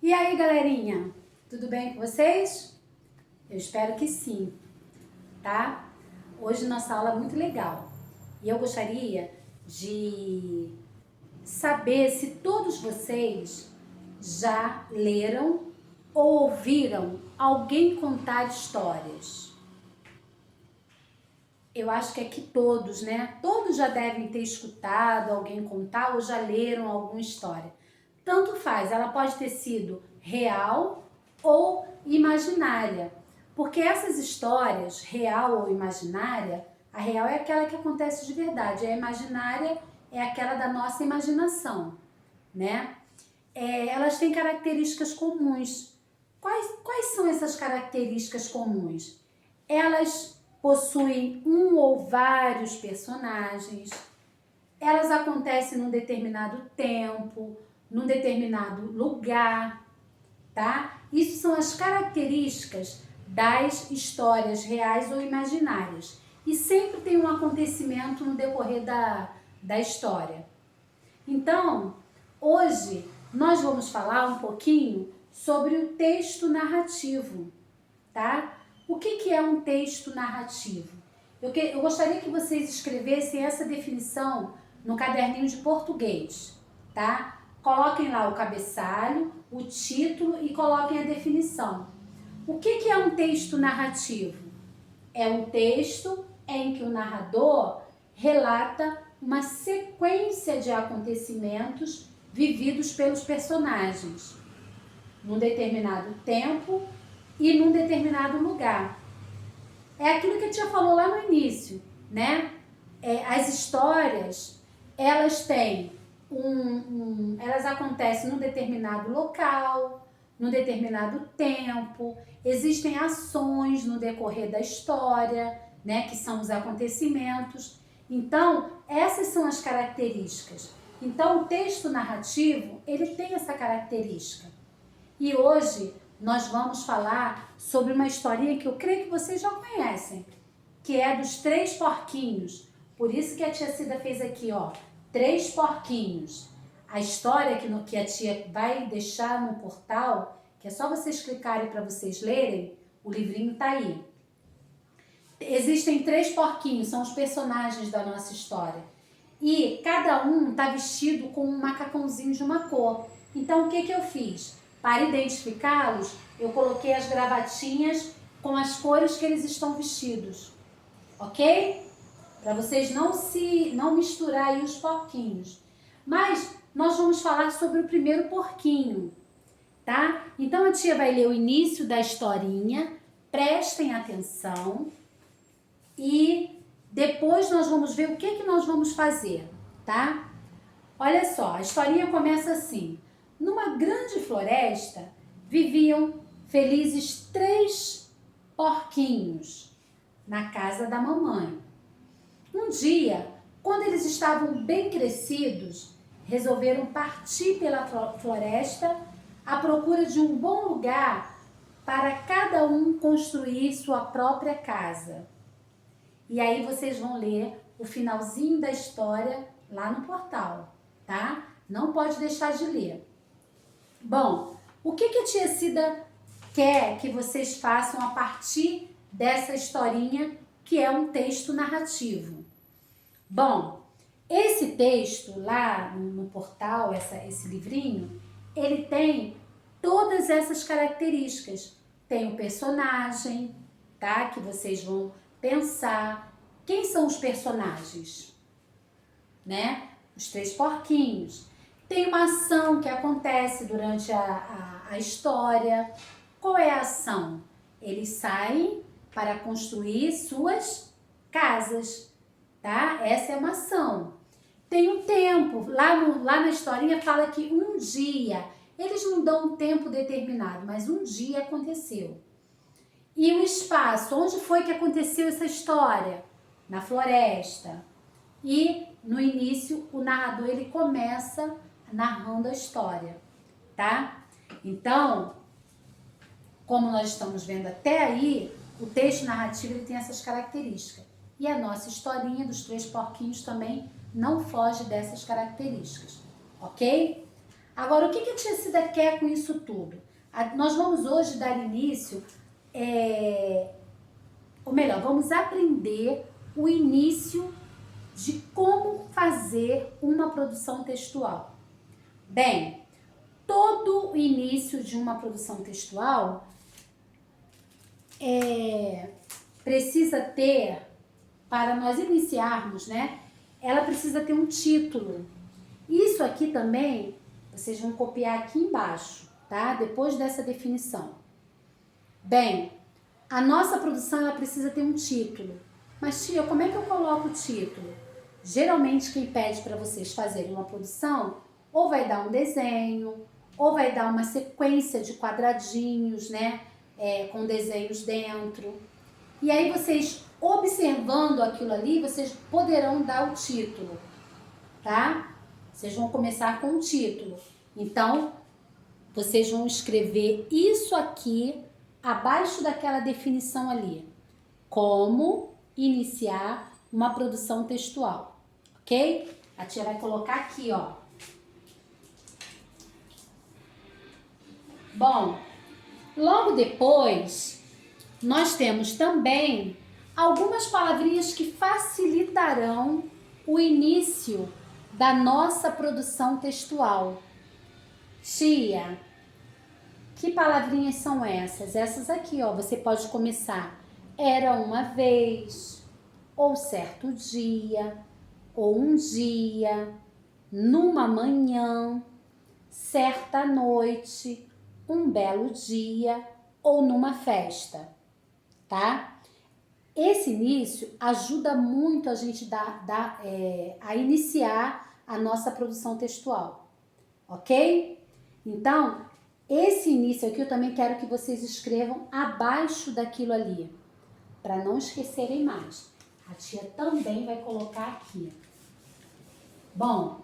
E aí, galerinha? Tudo bem com vocês? Eu espero que sim, tá? Hoje nossa aula é muito legal e eu gostaria de saber se todos vocês já leram ou ouviram alguém contar histórias. Eu acho que aqui todos, né? Todos já devem ter escutado alguém contar ou já leram alguma história. Tanto faz, ela pode ter sido real ou imaginária. Porque essas histórias, real ou imaginária, a real é aquela que acontece de verdade, a imaginária é aquela da nossa imaginação, né? Elas têm características comuns. Quais são essas características comuns? Elas possuem um ou vários personagens, elas acontecem num determinado tempo, num determinado lugar, tá? Isso são as características das histórias reais ou imaginárias. E sempre tem um acontecimento no decorrer da história. Então, hoje nós vamos falar um pouquinho sobre o texto narrativo, tá? O que é um texto narrativo? Eu gostaria que vocês escrevessem essa definição no caderninho de português, tá? Coloquem lá o cabeçalho, o título e coloquem a definição. O que é um texto narrativo? É um texto em que o narrador relata uma sequência de acontecimentos vividos pelos personagens, num determinado tempo e num determinado lugar. É aquilo que a tia falou lá no início, né? As histórias, elas têm elas acontecem num determinado local, num determinado tempo, existem ações no decorrer da história, né? Que são os acontecimentos. Então, essas são as características. Então, o texto narrativo, ele tem essa característica. E hoje nós vamos falar sobre uma historinha que eu creio que vocês já conhecem, que é dos Três Porquinhos. Por isso que a tia Cida fez aqui, ó, Três Porquinhos. A história que a tia vai deixar no portal, que é só vocês clicarem para vocês lerem, o livrinho tá aí. Existem três porquinhos, são os personagens da nossa história. E cada um tá vestido com um macacãozinho de uma cor. Então, o que eu fiz? Para identificá-los, eu coloquei as gravatinhas com as cores que eles estão vestidos, ok? Para vocês não misturarem os porquinhos. Mas nós vamos falar sobre o primeiro porquinho, tá? Então a tia vai ler o início da historinha, prestem atenção e depois nós vamos ver o que nós vamos fazer, tá? Olha só, a historinha começa assim. Numa grande floresta viviam felizes três porquinhos na casa da mamãe. Um dia, quando eles estavam bem crescidos, resolveram partir pela floresta à procura de um bom lugar para cada um construir sua própria casa. E aí vocês vão ler o finalzinho da história lá no portal, tá? Não pode deixar de ler. Bom, o que a tia Cida quer que vocês façam a partir dessa historinha que é um texto narrativo? Bom, esse texto lá no portal, esse livrinho, ele tem todas essas características. Tem o personagem, tá? Que vocês vão pensar. Quem são os personagens? Né? Os três porquinhos. Tem uma ação que acontece durante a história. Qual é a ação? Eles saem para construir suas casas, tá? Essa é uma ação. Tem um tempo, lá na historinha fala que um dia, eles não dão um tempo determinado, mas um dia aconteceu. E o espaço, onde foi que aconteceu essa história? Na floresta. E no início, o narrador ele começa narrando a história, tá? Então, como nós estamos vendo até aí, o texto narrativo ele tem essas características. E a nossa historinha dos três porquinhos também não foge dessas características, ok? Agora, o que a tia Cida quer com isso tudo? Nós vamos hoje dar início, ou melhor, vamos aprender o início de como fazer uma produção textual. Bem, todo o início de uma produção textual precisa ter, para nós iniciarmos, né? Ela precisa ter um título. Isso aqui também, vocês vão copiar aqui embaixo, tá? Depois dessa definição. Bem, a nossa produção, ela precisa ter um título. Mas, tia, como é que eu coloco o título? Geralmente, quem pede para vocês fazerem uma produção, ou vai dar um desenho, ou vai dar uma sequência de quadradinhos, né? Com desenhos dentro. E aí, vocês, observando aquilo ali, vocês poderão dar o título, tá? Vocês vão começar com o título. Então, vocês vão escrever isso aqui abaixo daquela definição ali. Como iniciar uma produção textual, ok? A tia vai colocar aqui, ó. Bom, logo depois, nós temos também algumas palavrinhas que facilitarão o início da nossa produção textual. Tia, que palavrinhas são essas? Essas aqui, ó, você pode começar. Era uma vez, ou certo dia, ou um dia, numa manhã, certa noite, um belo dia, ou numa festa, tá? Esse início ajuda muito a gente a iniciar a nossa produção textual, ok? Então, esse início aqui eu também quero que vocês escrevam abaixo daquilo ali, para não esquecerem mais. A tia também vai colocar aqui. Bom,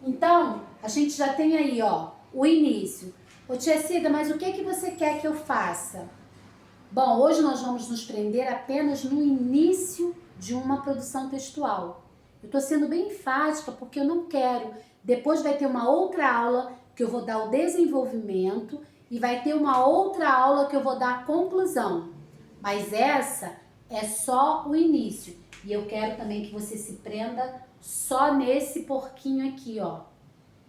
então, a gente já tem aí, ó, o início. Ô tia Cida, mas o que você quer que eu faça? Bom, hoje nós vamos nos prender apenas no início de uma produção textual. Eu estou sendo bem enfática porque eu não quero. Depois vai ter uma outra aula que eu vou dar o desenvolvimento e vai ter uma outra aula que eu vou dar a conclusão. Mas essa é só o início. E eu quero também que você se prenda só nesse porquinho aqui, ó.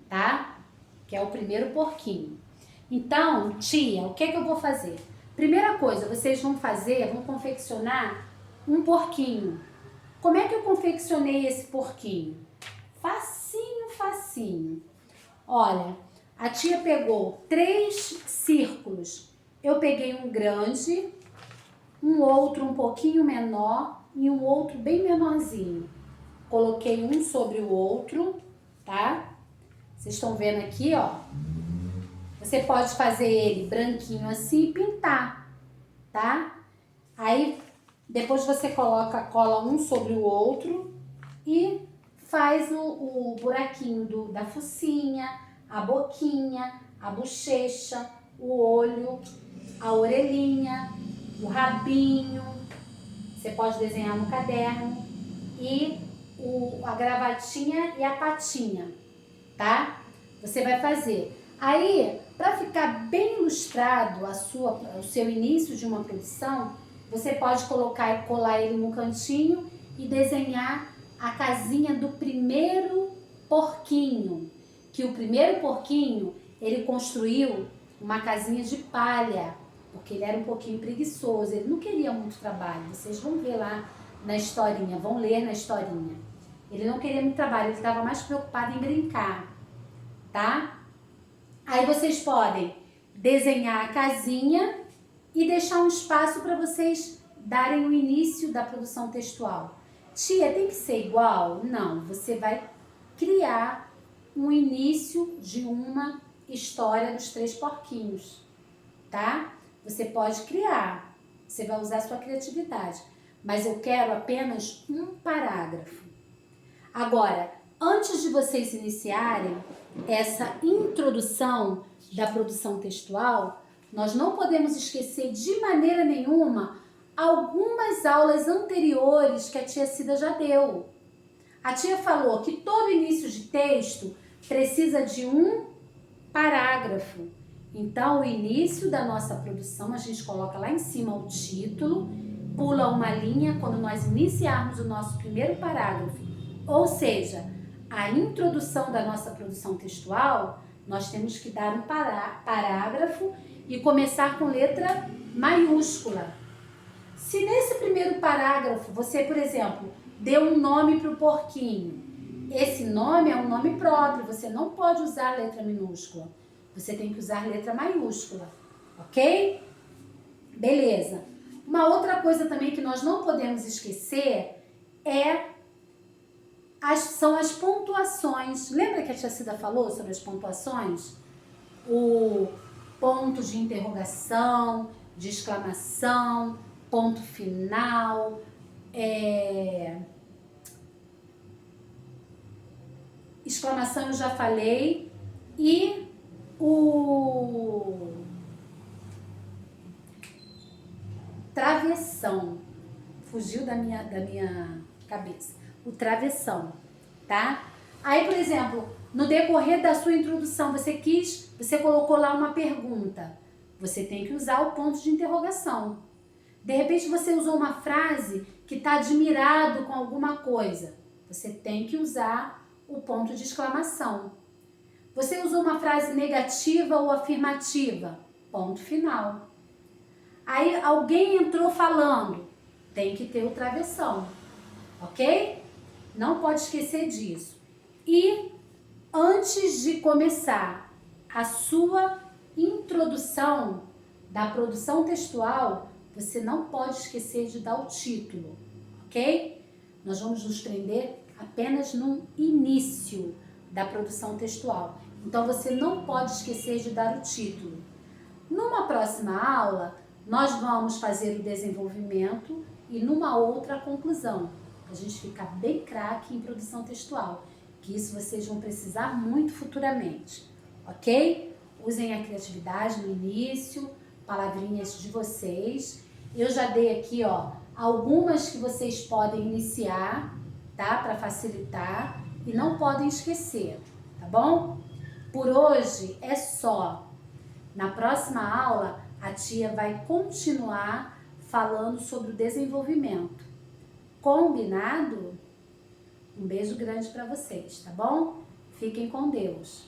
Tá? Que é o primeiro porquinho. Então, tia, o que eu vou fazer? Primeira coisa, vocês vão confeccionar um porquinho. Como é que eu confeccionei esse porquinho? Facinho, facinho. Olha, a tia pegou 3 círculos. Eu peguei um grande, um outro um pouquinho menor e um outro bem menorzinho. Coloquei um sobre o outro, tá? Vocês estão vendo aqui, ó. Você pode fazer ele branquinho assim e pintar, tá? Aí, depois você cola um sobre o outro e faz o buraquinho da focinha, a boquinha, a bochecha, o olho, a orelhinha, o rabinho. Você pode desenhar no caderno e a gravatinha e a patinha, tá? Você vai fazer. Aí, para ficar bem ilustrado o seu início de uma produção, você pode colocar e colar ele no cantinho e desenhar a casinha do primeiro porquinho. Que o primeiro porquinho, ele construiu uma casinha de palha, porque ele era um pouquinho preguiçoso, ele não queria muito trabalho. Vocês vão ver lá na historinha, vão ler na historinha. Ele não queria muito trabalho, ele estava mais preocupado em brincar, tá? Aí vocês podem desenhar a casinha e deixar um espaço para vocês darem o início da produção textual. Tia, tem que ser igual? Não, você vai criar um início de uma história dos 3 porquinhos, tá? Você pode criar, você vai usar a sua criatividade, mas eu quero apenas um parágrafo. Agora, antes de vocês iniciarem essa introdução da produção textual, nós não podemos esquecer de maneira nenhuma algumas aulas anteriores que a tia Cida já deu. A tia falou que todo início de texto precisa de um parágrafo. Então, o início da nossa produção, a gente coloca lá em cima o título, pula uma linha quando nós iniciarmos o nosso primeiro parágrafo. Ou seja, a introdução da nossa produção textual, nós temos que dar um parágrafo e começar com letra maiúscula. Se nesse primeiro parágrafo você, por exemplo, deu um nome para o porquinho, esse nome é um nome próprio, você não pode usar letra minúscula, você tem que usar letra maiúscula, ok? Beleza. Uma outra coisa também que nós não podemos esquecer são as pontuações. Lembra que a tia Cida falou sobre as pontuações? O ponto de interrogação, de exclamação, ponto final, exclamação eu já falei, e o travessão, fugiu da minha cabeça, o travessão, tá? Aí, por exemplo, no decorrer da sua introdução, você colocou lá uma pergunta, você tem que usar o ponto de interrogação. De repente você usou uma frase que está admirado com alguma coisa, você tem que usar o ponto de exclamação. Você usou uma frase negativa ou afirmativa, ponto final. Aí alguém entrou falando, tem que ter o travessão, ok? Não pode esquecer disso. E antes de começar a sua introdução da produção textual, você não pode esquecer de dar o título, ok? Nós vamos nos prender apenas no início da produção textual. Então, você não pode esquecer de dar o título. Numa próxima aula, nós vamos fazer o desenvolvimento e numa outra a conclusão. A gente fica bem craque em produção textual, que isso vocês vão precisar muito futuramente, ok? Usem a criatividade no início, palavrinhas de vocês. Eu já dei aqui, ó, algumas que vocês podem iniciar, tá? Para facilitar e não podem esquecer, tá bom? Por hoje é só. Na próxima aula, a tia vai continuar falando sobre o desenvolvimento. Combinado? Um beijo grande para vocês, tá bom? Fiquem com Deus.